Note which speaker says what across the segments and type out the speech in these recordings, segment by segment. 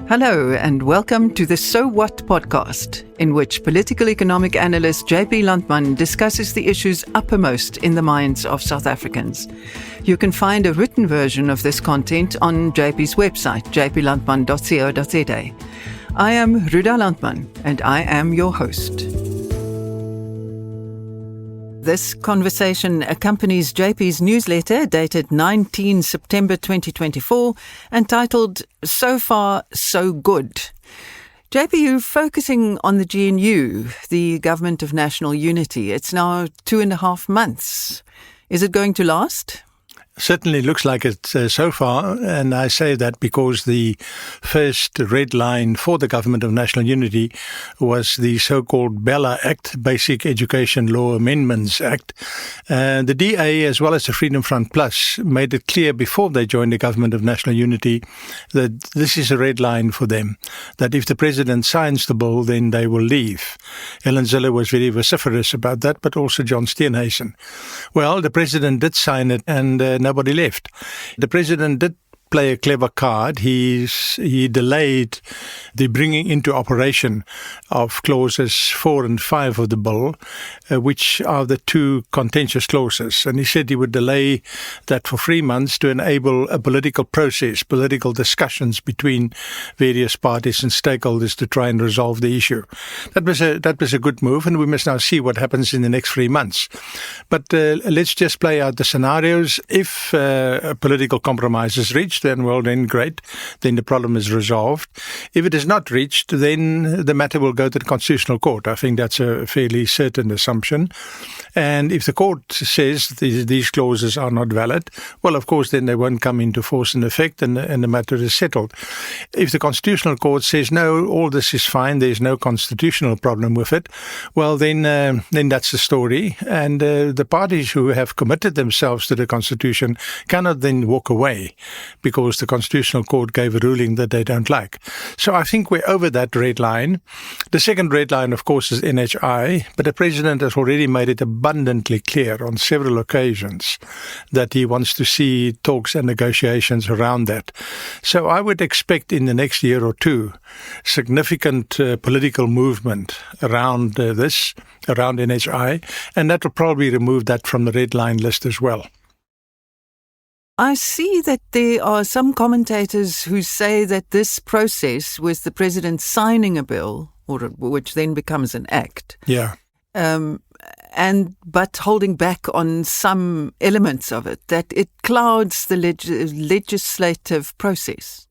Speaker 1: Hello and welcome to the So What podcast, in which political economic analyst JP Landman discusses the issues uppermost in the minds of South Africans. You can find a written version of this content on JP's website, jplandman.co.za. I am Ruda Landman and I am your host. This conversation accompanies JP's newsletter dated 19 September 2024, entitled So Far, So Good. JP, you're focusing on the GNU, the Government of National Unity. It's now 2.5 months. Is it going to last?
Speaker 2: Certainly looks like it so far, and I say that because the first red line for the Government of National Unity was the so-called BELA Act, Basic Education Law Amendments Act. The DA, as well as the Freedom Front Plus, made it clear before they joined the Government of National Unity that this is a red line for them, that if the President signs the bill, then they will leave. Helen Zille was very vociferous about that, but also John Steenhuisen. Well, the President did sign it, and nobody left. The President did play a clever card. He delayed the bringing into operation of clauses 4 and 5 of the bill, which are the two contentious clauses. And he said he would delay that for 3 months to enable a political process, political discussions between various parties and stakeholders to try and resolve the issue. That was a good move, and we must now see what happens in the next 3 months. But let's just play out the scenarios. If a political compromise is reached, then great, then the problem is resolved. If it is not reached, then the matter will go to the Constitutional Court. I think that's a fairly certain assumption. And if the court says these clauses are not valid, well, of course, then they won't come into force and effect, and the matter is settled. If the Constitutional Court says, no, all this is fine, there's no constitutional problem with it, well, then that's the story. And the parties who have committed themselves to the Constitution cannot then walk away because the Constitutional Court gave a ruling that they don't like. So I think we're over that red line. The second red line, of course, is NHI, but the President has already made it abundantly clear on several occasions that he wants to see talks and negotiations around that. So I would expect in the next year or two significant political movement around around NHI, and that will probably remove that from the red line list as well.
Speaker 1: I see that there are some commentators who say that this process with the President signing a bill, which then becomes an act, but holding back on some elements of it, that it clouds the legislative process.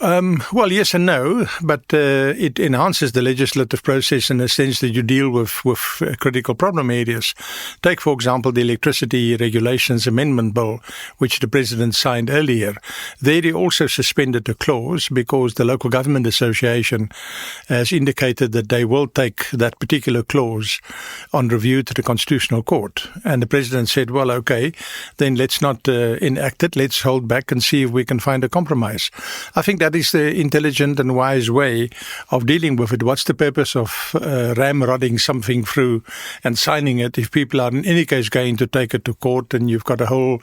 Speaker 2: Well, yes and no, but it enhances the legislative process in the sense that you deal with critical problem areas. Take, for example, the Electricity Regulations Amendment Bill, which the President signed earlier. There he also suspended a clause because the Local Government Association has indicated that they will take that particular clause on review to the Constitutional Court. And the President said, well, okay, then let's not enact it. Let's hold back and see if we can find a compromise. I think that is the intelligent and wise way of dealing with it. What's the purpose of ramrodding something through and signing it if people are in any case going to take it to court and you've got a whole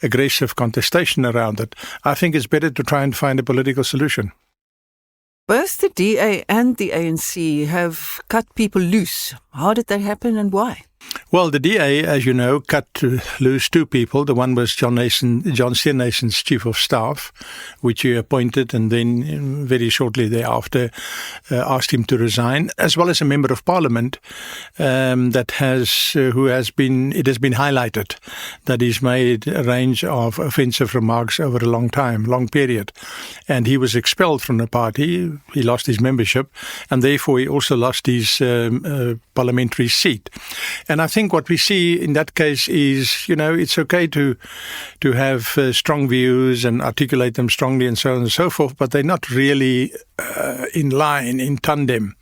Speaker 2: aggressive contestation around it? I think it's better to try and find a political solution.
Speaker 1: Both the DA and the ANC have cut people loose. How did that happen and why?
Speaker 2: Well, the DA, as you know, cut loose two people. The one was John Steenhuisen's chief of staff, which he appointed and then very shortly thereafter asked him to resign, as well as a member of parliament it has been highlighted that he's made a range of offensive remarks over a long period. And he was expelled from the party. He lost his membership, and therefore he also lost his parliamentary seat. And I think what we see in that case is, it's okay to have strong views and articulate them strongly and so on and so forth, but they're not really in tandem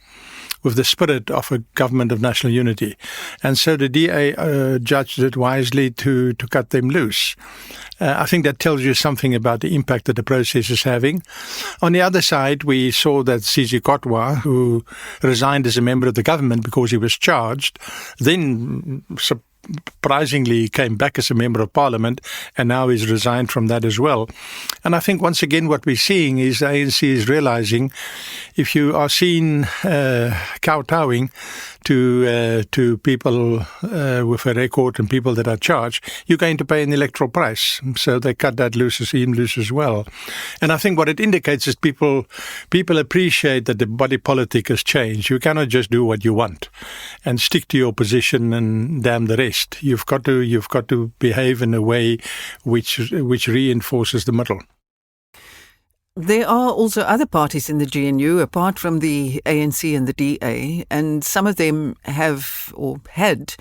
Speaker 2: with the spirit of a government of national unity. And so the DA judged it wisely to cut them loose. I think that tells you something about the impact that the process is having. On the other side, we saw that Sizwe Kotwa, who resigned as a member of the government because he was charged, then surprisingly came back as a member of parliament and now is resigned from that as well. And I think once again what we're seeing is the ANC is realizing if you are seen kowtowing to people with a record and people that are charged, you're going to pay an electoral price. So they cut that loose as well. And I think what it indicates is people appreciate that the body politic has changed. You cannot just do what you want and stick to your position and damn the rest. You've got to behave in a way which reinforces the middle.
Speaker 1: There are also other parties in the GNU, apart from the ANC and the DA, and some of them have or had,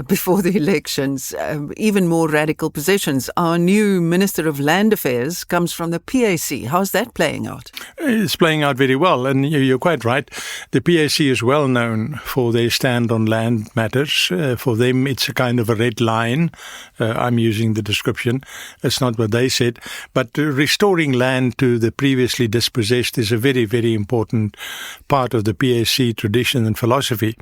Speaker 1: before the elections, even more radical positions. Our new Minister of Land Affairs comes from the PAC. How's that playing out?
Speaker 2: It's playing out very well, and you're quite right. The PAC is well known for their stand on land matters. For them, it's a kind of a red line. I'm using the description. It's not what they said. But restoring land to the previously dispossessed is a very, very important part of the PAC tradition and philosophy.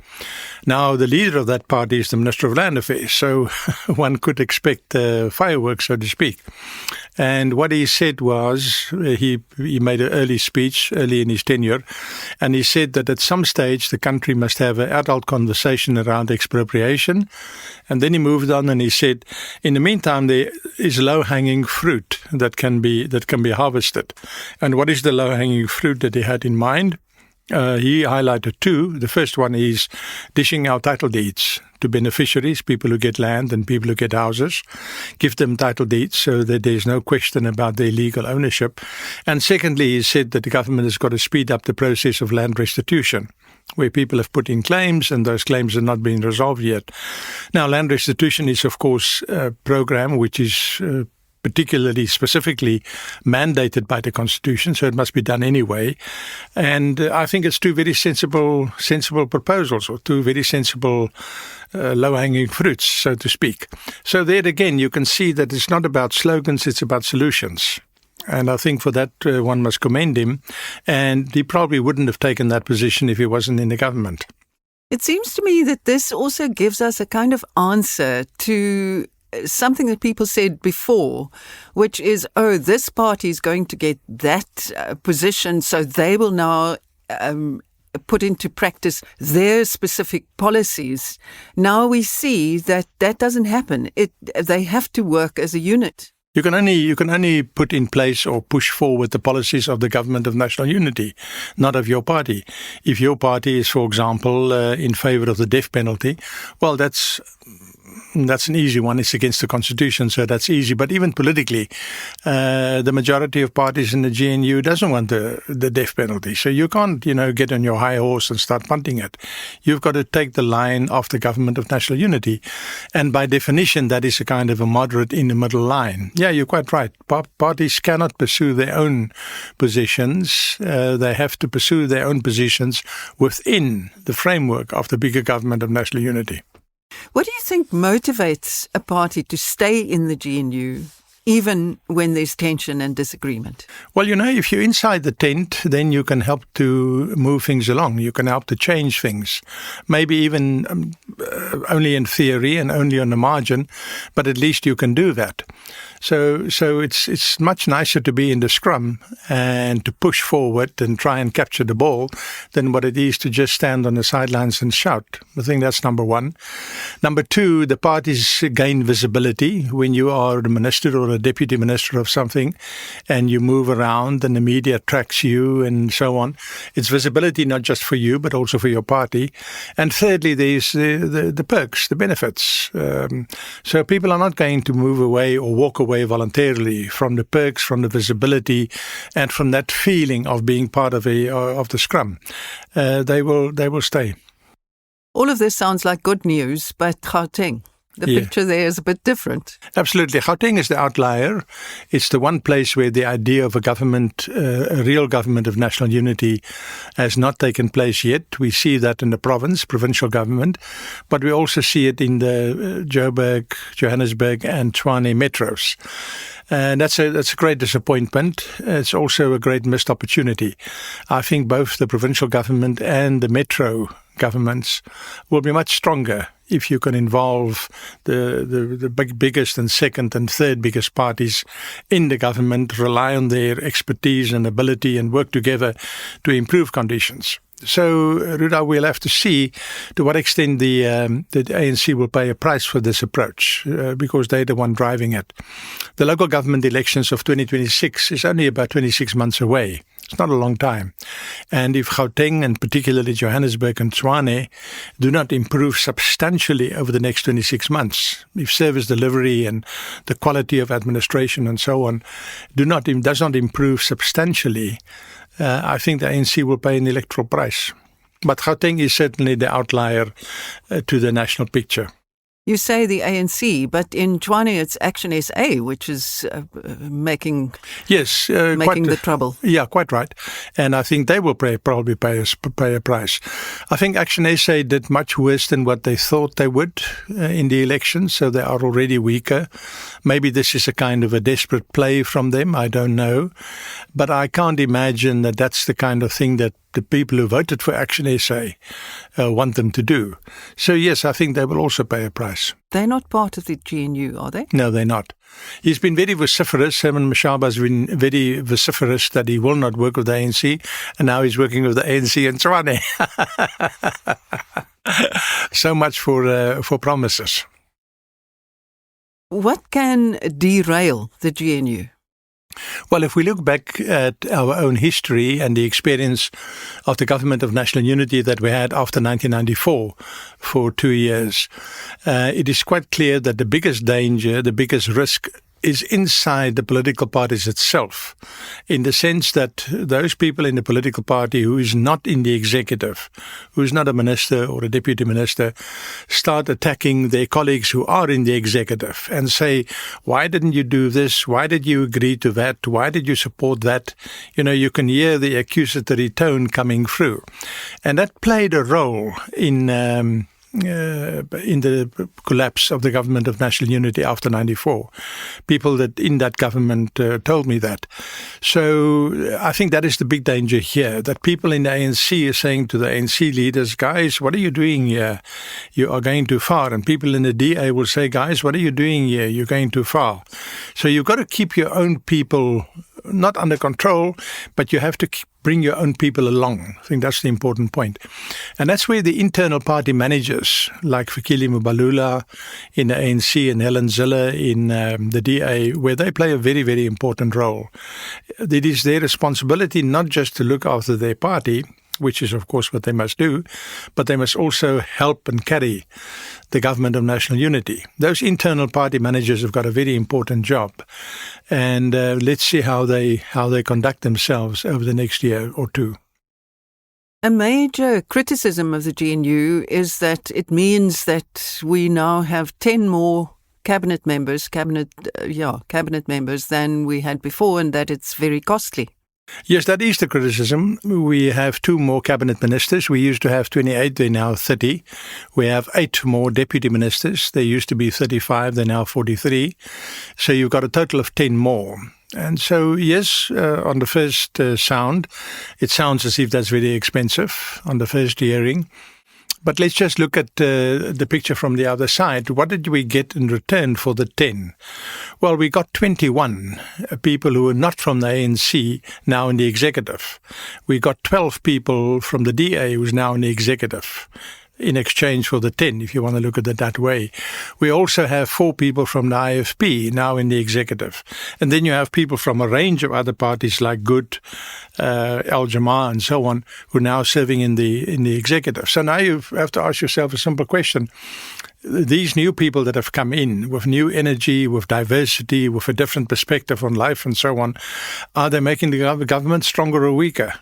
Speaker 2: Now, the leader of that party is the Minister of Land Affairs, so one could expect fireworks, so to speak. And what he said was, he made an early speech early in his tenure, and he said that at some stage the country must have an adult conversation around expropriation. And then he moved on and he said, in the meantime, there is low-hanging fruit that can be harvested. And what is the low-hanging fruit that he had in mind? He highlighted two. The first one is dishing out title deeds to beneficiaries, people who get land and people who get houses. Give them title deeds so that there's no question about their legal ownership. And secondly, he said that the government has got to speed up the process of land restitution, where people have put in claims and those claims have not been resolved yet. Now, land restitution is, of course, a program which is particularly specifically mandated by the Constitution, so it must be done anyway. And I think it's two very sensible proposals, or two very sensible low-hanging fruits, so to speak. So there again, you can see that it's not about slogans, it's about solutions. And I think for that, one must commend him. And he probably wouldn't have taken that position if he wasn't in the government.
Speaker 1: It seems to me that this also gives us a kind of answer to something that people said before, which is, this party is going to get that position, so they will now put into practice their specific policies. Now we see that that doesn't happen. They have to work as a unit.
Speaker 2: You can only put in place or push forward the policies of the Government of National Unity, not of your party. If your party is, for example, in favor of the death penalty, well, that's an easy one. It's against the Constitution, so that's easy. But even politically, the majority of parties in the GNU doesn't want the death penalty. So you can't, get on your high horse and start punting it. You've got to take the line of the Government of National Unity. And by definition, that is a kind of a moderate in the middle line. Yeah, you're quite right. Parties cannot pursue their own positions. They have to pursue their own positions within the framework of the bigger Government of National Unity.
Speaker 1: What do you think motivates a party to stay in the GNU, even when there's tension and disagreement?
Speaker 2: Well, if you're inside the tent, then you can help to move things along. You can help to change things. Maybe even only in theory and only on the margin, but at least you can do that. So it's much nicer to be in the scrum and to push forward and try and capture the ball than what it is to just stand on the sidelines and shout. I think that's number one. Number two, the parties gain visibility when you are a minister or a deputy minister of something and you move around and the media tracks you and so on. It's visibility not just for you but also for your party. And thirdly, there's the perks, the benefits. So people are not going to move away or walk away voluntarily from the perks, from the visibility, and from that feeling of being part of the scrum. They will stay.
Speaker 1: All of this sounds like good news, but Gauteng, the picture there is a bit different.
Speaker 2: Absolutely. Gauteng is the outlier. It's the one place where the idea of a government, a real government of national unity, has not taken place yet. We see that in the provincial government, but we also see it in the Joburg, Johannesburg and Tshwane metros. And that's a great disappointment. It's also a great missed opportunity. I think both the provincial government and the metro governments will be much stronger if you can involve the biggest and second and third biggest parties in the government, rely on their expertise and ability and work together to improve conditions. So, Ruda, we'll have to see to what extent the ANC will pay a price for this approach, because they're the one driving it. The local government elections of 2026 is only about 26 months away. It's not a long time. And if Gauteng, and particularly Johannesburg and Tshwane, do not improve substantially over the next 26 months, if service delivery and the quality of administration and so on does not improve substantially, I think the ANC will pay an electoral price. But Gauteng is certainly the outlier to the national picture.
Speaker 1: You say the ANC, but in Tshwane it's Action SA, which is making the trouble.
Speaker 2: Yeah, quite right. And I think they will probably pay a price. I think Action SA did much worse than what they thought they would in the election, so they are already weaker. Maybe this is a kind of a desperate play from them, I don't know. But I can't imagine that that's the kind of thing that the people who voted for Action SA want them to do. So yes, I think they will also pay a price.
Speaker 1: They're not part of the GNU, are they?
Speaker 2: No, they're not. He's been very vociferous. Herman Mashaba has been very vociferous that he will not work with the ANC, and now he's working with the ANC in Tshwane. So much for promises.
Speaker 1: What can derail the GNU?
Speaker 2: Well, if we look back at our own history and the experience of the Government of National Unity that we had after 1994 for 2 years, it is quite clear that the biggest danger, the biggest risk is inside the political parties itself, in the sense that those people in the political party who is not in the executive, who is not a minister or a deputy minister, start attacking their colleagues who are in the executive and say, why didn't you do this? Why did you agree to that? Why did you support that? You know, you can hear the accusatory tone coming through. And that played a role in the collapse of the Government of National Unity after 94. People that in that government told me that. So I think that is the big danger here, that people in the ANC are saying to the ANC leaders, guys, what are you doing here? You are going too far. And people in the DA will say, guys, what are you doing here? You're going too far. So you've got to keep your own people not under control, but you have to bring your own people along. I think that's the important point. And that's where the internal party managers, like Fikile Mbalula in the ANC and Helen Zille in the DA, where they play a very, very important role. It is their responsibility not just to look after their party, which is, of course, what they must do, but they must also help and carry the Government of National Unity. Those internal party managers have got a very important job. And let's see how they conduct themselves over the next year or two.
Speaker 1: A major criticism of the GNU is that it means that we now have 10 more cabinet members than we had before, and that it's very costly.
Speaker 2: Yes, that is the criticism. We have 2 more cabinet ministers. We used to have 28, they're now 30. We have 8 more deputy ministers. They used to be 35, they're now 43. So you've got a total of 10 more. And so, yes, on the first sound, it sounds as if that's very expensive on the first hearing. But let's just look at the picture from the other side. What did we get in return for the 10? Well, we got 21 people who were not from the ANC now in the executive. We got 12 people from the DA who's now in the executive in exchange for the 10, if you want to look at it that way. We also have 4 people from the IFP now in the executive. And then you have people from a range of other parties like GOOD, Al Jamaa and so on, who are now serving in the executive. So now you have to ask yourself a simple question. These new people that have come in with new energy, with diversity, with a different perspective on life and so on, are they making the government stronger or weaker?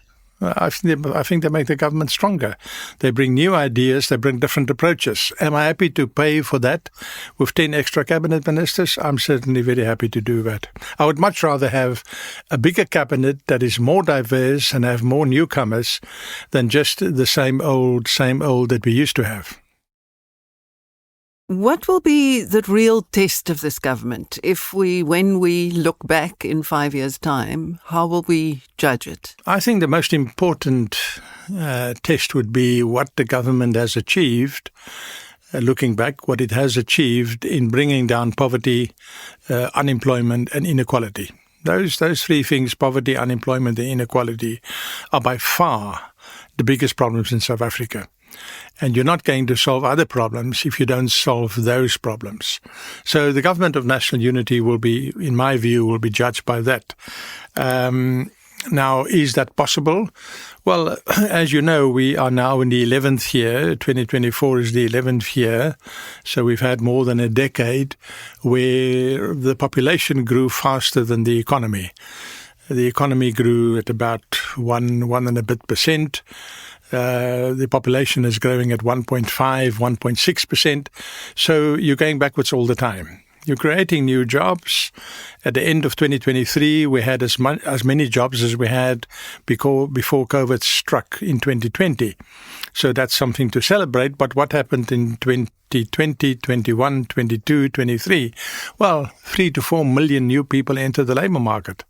Speaker 2: I think they make the government stronger. They bring new ideas, they bring different approaches. Am I happy to pay for that with 10 extra cabinet ministers? I'm certainly very happy to do that. I would much rather have a bigger cabinet that is more diverse and have more newcomers than just the same old that we used to have.
Speaker 1: What will be the real test of this government? When we look back in 5 years' time, how will we judge it?
Speaker 2: I think the most important test would be what the government has achieved, looking back, what it has achieved in bringing down poverty, unemployment and inequality. Those three things, poverty, unemployment and inequality, are by far the biggest problems in South Africa. And you're not going to solve other problems if you don't solve those problems. So the government of national unity will be, in my view, will be judged by that. Now, is that possible? Well, as you know, we are now in the 11th year. 2024 is the 11th year. So we've had more than a decade where the population grew faster than the economy. The economy grew at about 1 and a bit percent. The population is growing at 1.5, 1.6%. So you're going backwards all the time. You're creating new jobs. At the end of 2023, we had as many jobs as we had before COVID struck in 2020. So that's something to celebrate. But what happened in 2020, 21, 22, 23? Well, 3 to 4 million new people enter the labor market.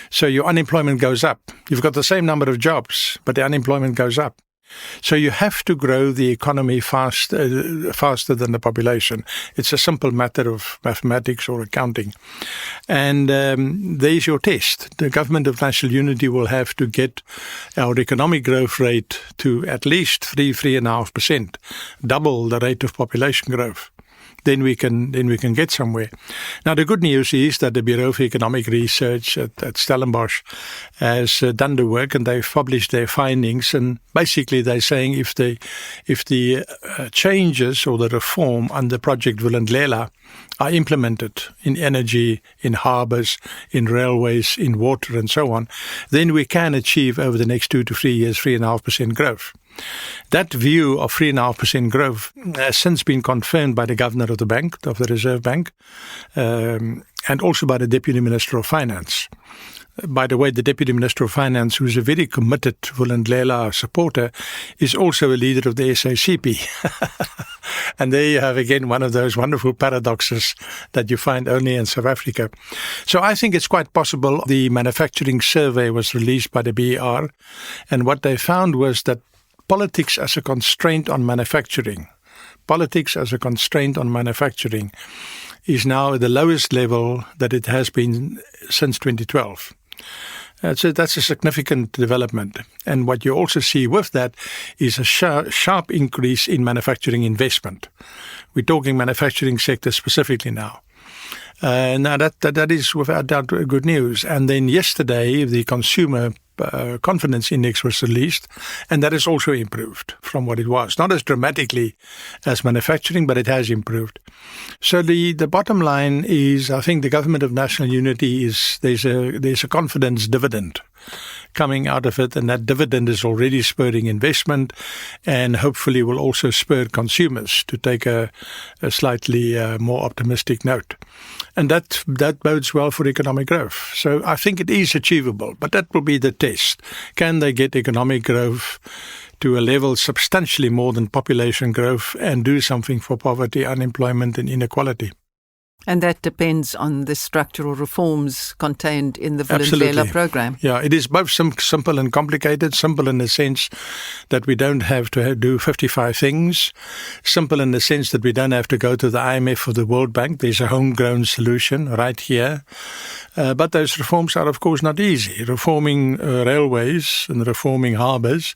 Speaker 2: So your unemployment goes up. You've got the same number of jobs, but the unemployment goes up. So you have to grow the economy faster than the population. It's a simple matter of mathematics or accounting. And there's your test. The government of national unity will have to get our economic growth rate to at least 3.5%, double the rate of population growth. Then we can get somewhere. Now, the good news is that the Bureau for Economic Research at Stellenbosch has done the work, and they've published their findings. And basically, they're saying if the changes or the reform under Project Vulindlela are implemented in energy, in harbours, in railways, in water, and so on, then we can achieve over the next 2 to 3 years 3.5% growth. That view of 3.5% growth has since been confirmed by the governor of the Reserve Bank, and also by the Deputy Minister of Finance. By the way, the Deputy Minister of Finance, who is a very committed Vulindlela supporter, is also a leader of the SACP. And there you have again one of those wonderful paradoxes that you find only in South Africa. So I think it's quite possible. The manufacturing survey was released by the BER, and what they found was that politics as a constraint on manufacturing is now at the lowest level that it has been since 2012. So that's a significant development. And what you also see with that is a sharp increase in manufacturing investment. We're talking manufacturing sector specifically now. Now that is without doubt good news. And then yesterday, the consumer confidence index was released, and that has also improved from what it was. Not as dramatically as manufacturing, but it has improved. So the bottom line is, I think the government of national unity there's a confidence dividend coming out of it, and that dividend is already spurring investment, and hopefully will also spur consumers to take a slightly more optimistic note. And that bodes well for economic growth. So I think it is achievable, but that will be the test. Can they get economic growth to a level substantially more than population growth and do something for poverty, unemployment and inequality?
Speaker 1: And that depends on the structural reforms contained in the Vulindlela program.
Speaker 2: Yeah, it is both simple and complicated. Simple in the sense that we don't have to do 55 things. Simple in the sense that we don't have to go to the IMF or the World Bank. There's a homegrown solution right here. But those reforms are, of course, not easy. Reforming railways and reforming harbours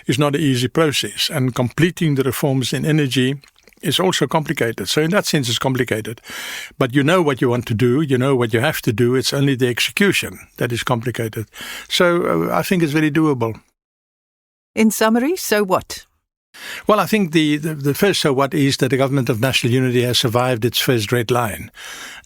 Speaker 2: is not an easy process. And completing the reforms in energy is also complicated. So in that sense, it's complicated. But you know what you want to do. You know what you have to do. It's only the execution that is complicated. So I think it's very doable.
Speaker 1: In summary, so what?
Speaker 2: Well, I think the first so what is that the government of national unity has survived its first red line.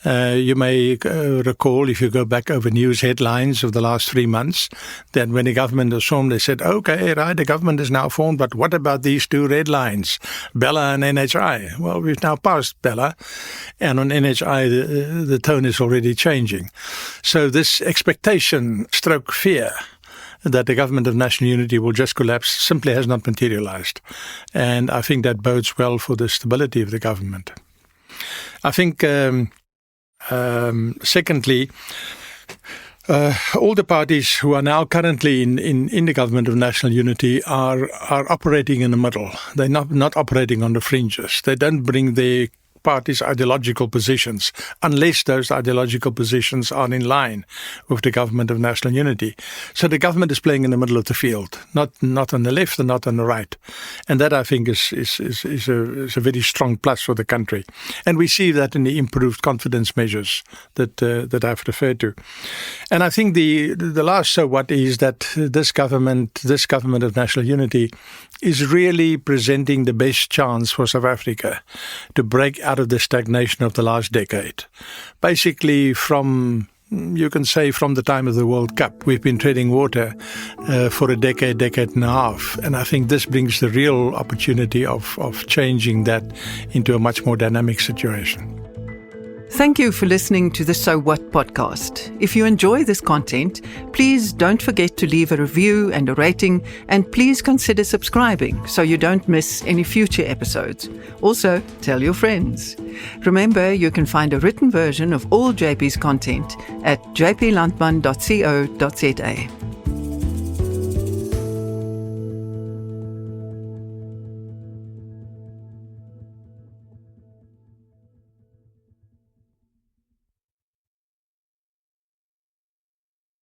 Speaker 2: You may recall, if you go back over news headlines of the last 3 months, that when the government was formed, they said, okay, right, the government is now formed, but what about these 2 red lines, Bella and NHI? Well, we've now passed Bella, and on NHI, the tone is already changing. So this expectation stroke fear that the government of national unity will just collapse simply has not materialized. And I think that bodes well for the stability of the government. I think, secondly, all the parties who are now currently in the government of national unity are operating in the middle. They're not operating on the fringes. They don't bring their party's ideological positions unless those ideological positions are in line with the government of national unity. So the government is playing in the middle of the field, not on the left and not on the right. And that, I think, is a very strong plus for the country. And we see that in the improved confidence measures that I've referred to. And I think the last so what is that this government of national unity is really presenting the best chance for South Africa to break out of the stagnation of the last decade. Basically, you can say from the time of the World Cup, we've been treading water for a decade and a half. And I think this brings the real opportunity of changing that into a much more dynamic situation.
Speaker 1: Thank you for listening to the So What podcast. If you enjoy this content, please don't forget to leave a review and a rating, and please consider subscribing so you don't miss any future episodes. Also, tell your friends. Remember, you can find a written version of all JP's content at jplandman.co.za.